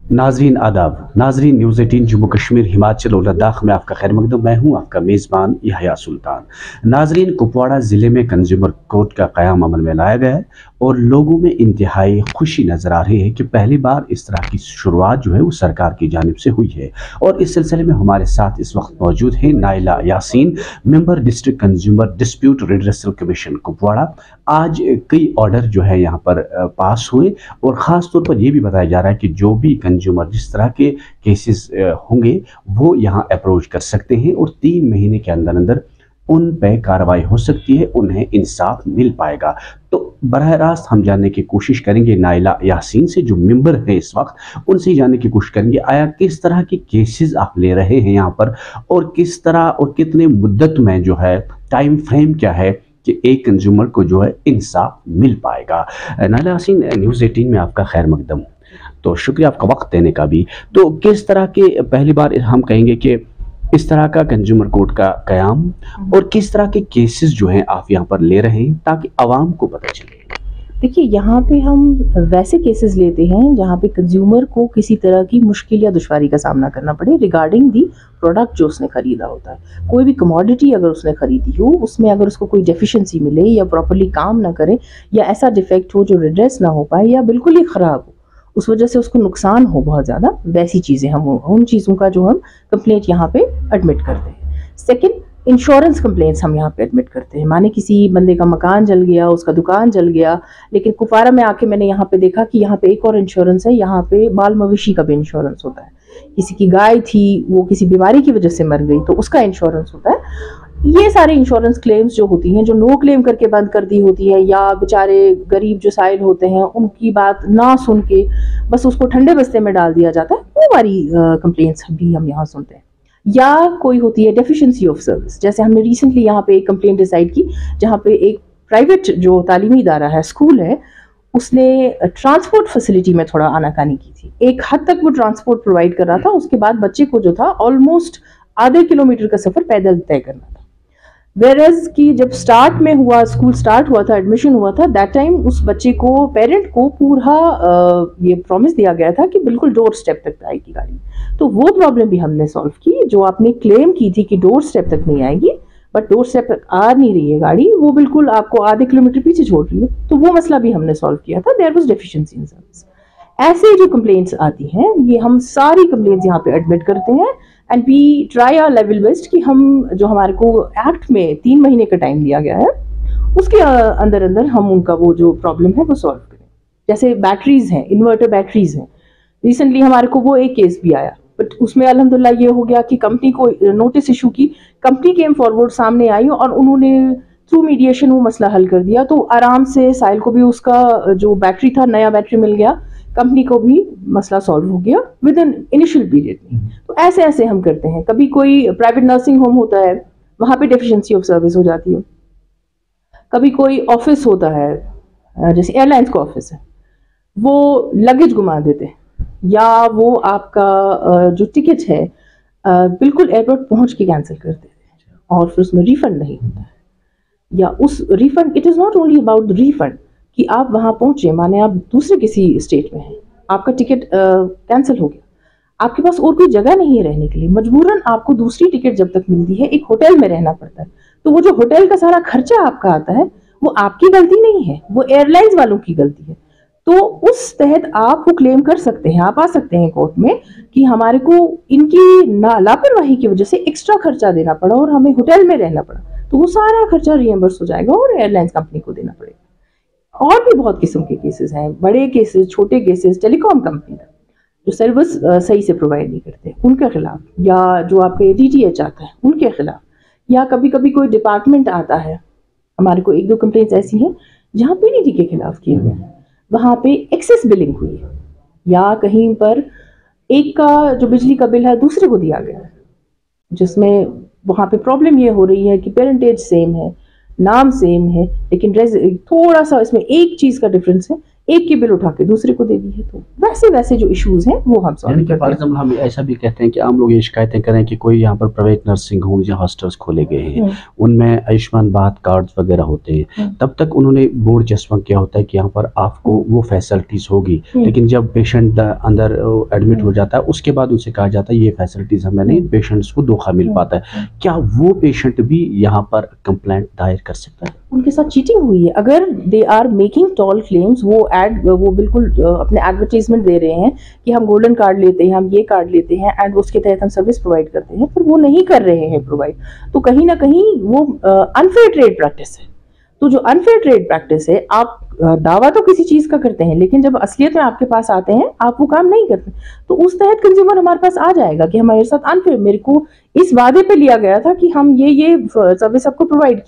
नाजरीन आदाब। नाजरीन न्यूज़ 18 जम्मू कश्मीर हिमाचल और लद्दाख में आपका खैर मकदम। मैं हूं आपका मेज़बान यहया सुल्तान। नाजरीन, कुपवाड़ा ज़िले में कंज्यूमर कोर्ट का क़याम अमल में लाया गया है और लोगों में इंतहाई खुशी नज़र आ रही है कि पहली बार इस तरह की शुरुआत जो है वो सरकार की जानिब से हुई है। और इस सिलसिले में हमारे साथ इस वक्त मौजूद हैं Naila Yasin, member district consumer dispute redressal commission Kupwara. आज कई ऑर्डर जो है यहाँ पर पास हुए और ख़ास तौर पर यह भी बताया जा रहा है कि जो भी कंज्यूमर जिस तरह के केसेस होंगे वो यहाँ अप्रोच कर सकते हैं और 3 महीने के अंदर अंदर उन पे कार्रवाई हो सकती है, उन्हें इंसाफ मिल पाएगा। तो बरह रास्त हम जानने की कोशिश करेंगे नाइला यासीन से, जो मेंबर है इस वक्त, उनसे जानने की कोशिश करेंगे आया किस तरह के केसेस आप ले रहे हैं यहाँ पर और किस तरह और कितने मुद्दत में जो है टाइम फ्रेम क्या है कि एक कंज्यूमर को जो है इंसाफ मिल पाएगा। नाइला यासीन, न्यूज़ 18 में आपका खैर मकदम। तो शुक्रिया आपका वक्त देने का भी। तो किस तरह के पहली बार हम कहेंगे कि इस तरह का कंज्यूमर कोर्ट का कयाम और किस तरह के केसेस जो हैं आप यहाँ पर ले रहे हैं ताकि आवाम को पता चले? देखिए, यहाँ पे हम वैसे केसेस लेते हैं जहाँ पे कंज्यूमर को किसी तरह की मुश्किल या दुश्वारी का सामना करना पड़े रिगार्डिंग दी प्रोडक्ट जो उसने ख़रीदा होता है। कोई भी कमोडिटी अगर उसने ख़रीदी हो, उसमें अगर उसको कोई डेफिशिएंसी मिले या प्रॉपर्ली काम ना करे या ऐसा डिफेक्ट हो जो रिड्रेस ना हो पाए या बिल्कुल ही ख़राब हो, उस वजह से उसको नुकसान हो बहुत ज़्यादा, वैसी चीज़ें हम उन चीज़ों का जो हम कंप्लेंट यहाँ पे एडमिट करते हैं। सेकेंड, इंश्योरेंस कंप्लेंट्स हम यहाँ पे एडमिट करते हैं। माने किसी बंदे का मकान जल गया, उसका दुकान जल गया, लेकिन कुपवाड़ा में आके मैंने यहाँ पे देखा कि यहाँ पे एक और इंश्योरेंस है, यहाँ पे माल मवेशी का भी इंश्योरेंस होता है। किसी की गाय थी, वो किसी बीमारी की वजह से मर गई तो उसका इंश्योरेंस होता है। ये सारे इंश्योरेंस क्लेम्स जो होती हैं, जो नो क्लेम करके बंद कर दी होती है या बेचारे गरीब जो साइल होते हैं उनकी बात ना सुन के बस उसको ठंडे बस्ते में डाल दिया जाता है, वो हमारी कंप्लेंट्स भी हम यहाँ सुनते हैं। या कोई होती है डेफिशिएंसी ऑफ सर्विस, जैसे हमने रिसेंटली यहाँ पे एक कंप्लेंट डिसाइड की जहाँ पे एक प्राइवेट जो तालीमी इदारा है, स्कूल है, उसने ट्रांसपोर्ट फैसिलिटी में थोड़ा आनाकानी की थी। एक हद तक वो ट्रांसपोर्ट प्रोवाइड कर रहा था, उसके बाद बच्चे को जो था ऑलमोस्ट आधे किलोमीटर का सफ़र पैदल तय करना था। वेरएज की जब स्टार्ट में हुआ, स्कूल स्टार्ट हुआ था, एडमिशन हुआ था, दैट टाइम उस बच्चे को, पेरेंट को पूरा ये प्रॉमिस दिया गया था कि बिल्कुल डोर स्टेप तक आएगी गाड़ी। तो वो प्रॉब्लम भी हमने सॉल्व की। जो आपने क्लेम की थी कि डोर स्टेप तक नहीं आएगी, बट डोर स्टेप तक आ नहीं रही है गाड़ी, वो बिल्कुल आपको आधे किलोमीटर पीछे छोड़ रही है, तो वो मसला भी हमने सॉल्व किया था। There was deficiency in service. ऐसे जो कंप्लेंट्स आती हैं, ये हम सारी कंप्लेंट्स यहाँ पे एडमिट करते हैं and we try our level best कि हम जो हमारे को एक्ट में 3 महीने का टाइम दिया गया है उसके अंदर अंदर हम उनका वो जो प्रॉब्लम है वो सॉल्व करें। जैसे बैटरीज हैं, इन्वर्टर बैटरीज हैं, रिसेंटली हमारे को वो एक केस भी आया, बट उसमें अल्हम्दुलिल्लाह ये हो गया कि कंपनी को नोटिस इशू की, कंपनी केम फॉरवर्ड, सामने आई और उन्होंने थ्रू मीडिएशन वो मसला हल कर दिया। तो आराम से साहिल को भी उसका जो बैटरी था, नया बैटरी मिल गया, कंपनी को भी मसला सॉल्व हो गया विद एन इनिशियल पीरियड में। तो ऐसे ऐसे हम करते हैं। कभी कोई प्राइवेट नर्सिंग होम होता है, वहाँ पे डेफिशिएंसी ऑफ सर्विस हो जाती है। कभी कोई ऑफिस होता है, जैसे एयरलाइंस का ऑफिस है, वो लगेज घुमा देते हैं या वो आपका जो टिकट है बिल्कुल एयरपोर्ट पहुँच के कैंसिल कर देते हैं और फिर उसमें रिफंड नहीं होता है। या उस refund, it is not only about refund कि आप वहाँ पहुँचे, माने आप दूसरे किसी स्टेट में हैं, आपका टिकट कैंसिल हो गया, आपके पास और कोई जगह नहीं है रहने के लिए, मजबूरन आपको दूसरी टिकट जब तक मिलती है एक होटल में रहना पड़ता है। तो वो जो होटल का सारा खर्चा आपका आता है वो आपकी गलती नहीं है, वो एयरलाइंस वालों की गलती है। तो उस तहत आप वो क्लेम कर सकते हैं, आप आ सकते हैं कोर्ट में कि हमारे को इनकी लापरवाही की वजह से एक्स्ट्रा खर्चा देना पड़ा और हमें होटल में रहना पड़ा, तो वो सारा खर्चा रिएम्बर्स हो जाएगा और एयरलाइंस कंपनी को देना पड़ेगा। और भी बहुत किस्म के केसेस हैं, बड़े केसेस, छोटे केसेस, टेलीकॉम कंपनी जो सर्विस सही से प्रोवाइड नहीं करते उनके खिलाफ, या जो आपके डीटीएच आता है उनके खिलाफ, या कभी कभी कोई डिपार्टमेंट आता है। हमारे को 1-2 कंप्लेंट्स ऐसी हैं जहाँ पीडीटी के खिलाफ किए हुए हैं, वहाँ पे एक्सेस बिलिंग हुई है या कहीं पर एक का जो बिजली का बिल है दूसरे को दिया गया है, जिसमें वहाँ पे प्रॉब्लम ये हो रही है कि पेरेंटेज सेम है, नाम सेम है, लेकिन थोड़ा सा इसमें एक चीज़ का डिफरेंस है एक की बिल उठा के दूसरे को दे दी है। तो वैसे वैसे जो इश्यूज हैं वो हम सॉल्व करते हैं। फॉर एग्जाम्पल हम ऐसा भी कहते हैं कि आम लोग ये शिकायतें करें कि कोई यहाँ पर प्राइवेट नर्सिंग होम या हॉस्टल्स खोले गए हैं, उनमें आयुष्मान भारत कार्ड वगैरह होते हैं, तब तक उन्होंने बोर्ड जस्टिफाई किया होता है कि यहाँ पर आपको वो फैसिलिटीज होगी, लेकिन जब पेशेंट अंदर एडमिट हो जाता है उसके बाद उनसे कहा जाता है ये फैसिलिटीज हमें नहीं, पेशेंट्स को धोखा मिल पाता है। क्या वो पेशेंट भी यहाँ पर कंप्लेंट दायर कर सकता है? उनके साथ चीटिंग हुई है। अगर they are making tall claims, वो बिल्कुल अपने एडवर्टाइजमेंट दे रहे हैं कि हम गोल्डन कार्ड लेते हैं, हम ये कार्ड लेते हैं एंड उसके तहत हम सर्विस प्रोवाइड करते हैं, पर वो नहीं कर रहे हैं प्रोवाइड, तो कहीं ना कहीं वो अनफेयर ट्रेड प्रैक्टिस है। तो जो अनफेयर ट्रेड प्रैक्टिस है, आप दावा तो किसी चीज का करते हैं लेकिन जब असलियत में आपके पास आते हैं आप वो काम नहीं करते, तो उस तहत कंज्यूमर हमारे पास आ जाएगा कि हमारे साथ अनफेयर, मेरे को इस वादे पे लिया गया था कि हम ये सर्विस आपको प्रोवाइड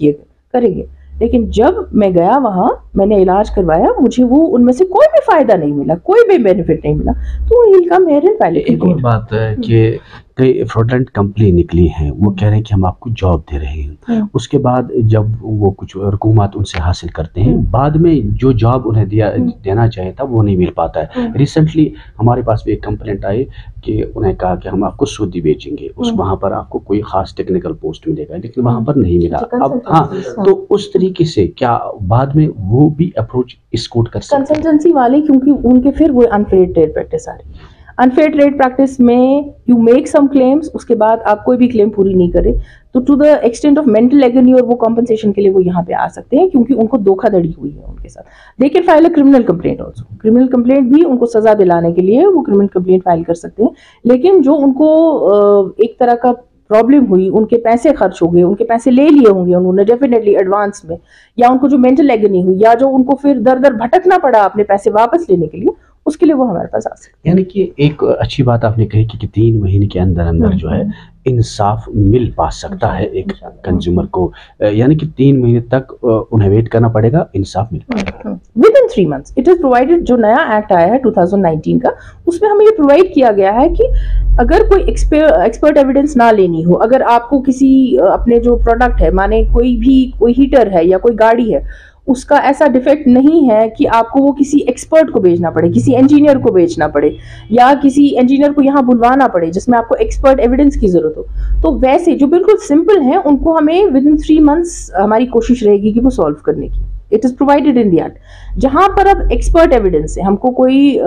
करेंगे, लेकिन जब मैं गया वहां, मैंने इलाज करवाया, मुझे वो उनमें से कोई भी फायदा नहीं मिला, कोई भी बेनिफिट नहीं मिला, तो हिल कम हेयर एंड पैलेटिव। एक और बात है कि कई फ्रॉडलेंट कंपनी निकली हैं, वो कह रहे हैं कि हम आपको जॉब दे रहे हैं, उसके बाद जब वो कुछ रकूमत उनसे हासिल करते हैं, बाद में जो जॉब उन्हें देना चाहिए था वो नहीं मिल पाता है। रिसेंटली हमारे पास भी एक कंप्लेंट आई कि उन्हें कहा कि हम आपको सूदी बेचेंगे, उस वहाँ पर आपको कोई खास टेक्निकल पोस्ट मिलेगा, लेकिन वहाँ पर नहीं मिला। अब हाँ, तो उस तरीके से क्या बाद में वो भी अप्रोच इस कोर्ट कर सकते हैं कंसल्टेंसी वाले, क्योंकि उनके फिर वो अनफेयर ट्रेड प्रैक्टिस आ रही है। अनफेयर ट्रेड प्रैक्टिस में यू मेक सम क्लेम्स, उसके बाद आप कोई भी क्लेम पूरी नहीं करे, तो to the extent of mental agony और वो कॉम्पनसेशन के लिए वो यहाँ पे आ सकते हैं, क्योंकि उनको धोखाधड़ी हुई है उनके साथ। They can file a criminal complaint also, criminal complaint भी उनको सजा दिलाने के लिए वो क्रिमिनल कंप्लेंट फाइल कर सकते हैं। लेकिन जो उनको एक तरह का प्रॉब्लम हुई, उनके पैसे खर्च हो गए, उनके पैसे ले लिए होंगे उन्होंने डेफिनेटली एडवांस में, या उनको जो मेंटल एगनी हुई, या जो उनको फिर दर दर भटकना पड़ा अपने पैसे वापस लेने के लिए, उसके लिए वो हमारे पास आ सकते हैं। यानी कि एक अच्छी बात आपने कही कि 3 महीने के अंदर अंदर जो है इंसाफ मिल पा सकता है एक कंज्यूमर को, यानी कि 3 महीने तक उन्हें वेट करना पड़ेगा, इंसाफ मिल पाएगा with in 3 months। It is provided, जो नया एक्ट आया है 2019 का, उसमें हमें ये प्रोवाइड किया गया है कि अगर कोई एक्सपर्ट एविडेंस ना लेनी हो, अगर आपको किसी अपने जो प्रोडक्ट है, माने कोई हीटर है या कोई गाड़ी है, उसका ऐसा डिफेक्ट नहीं है कि आपको वो किसी एक्सपर्ट को भेजना पड़े, किसी इंजीनियर को भेजना पड़े, या किसी इंजीनियर को यहाँ बुलवाना पड़े जिसमें आपको एक्सपर्ट एविडेंस की जरूरत हो, तो वैसे जो बिल्कुल सिंपल है उनको हमें विद इन 3 months हमारी कोशिश रहेगी कि वो सॉल्व करने की। It is provided in the act. जहां पर अब एक्सपर्ट एविडेंस है, हमको कोई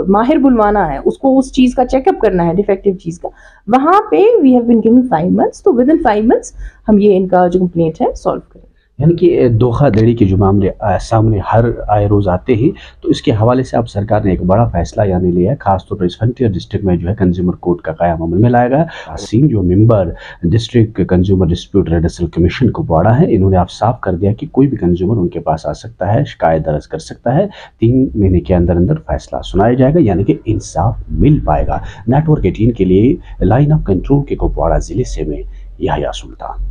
माहिर बुलवाना है, उसको उस चीज का चेकअप करना है, डिफेक्टिव चीज का, वहां पे we have been given 5 months, तो विद इन 5 months हम ये इनका जो कंप्लेंट है सॉल्व करें। यानी कि धोखाधड़ी के जो मामले सामने हर आए रोज आते हैं, तो इसके हवाले से अब सरकार ने एक बड़ा फैसला यानी लिया है, खासतौर पर इस फ्रंटियर डिस्ट्रिक्ट में जो है कंज्यूमर कोर्ट का कायम अमल में लाया गया। हसीन जो member district consumer dispute redressal commission Kupwara है, इन्होंने आप साफ कर दिया कि कोई भी कंज्यूमर उनके पास आ सकता है, शिकायत दर्ज कर सकता है, 3 महीने के अंदर अंदर फैसला सुनाया जाएगा, यानी कि इंसाफ मिल पाएगा। नेटवर्क 18 के लिए लाइन ऑफ कंट्रोल के कुपवाड़ा जिले से में याहिया सुल्तान।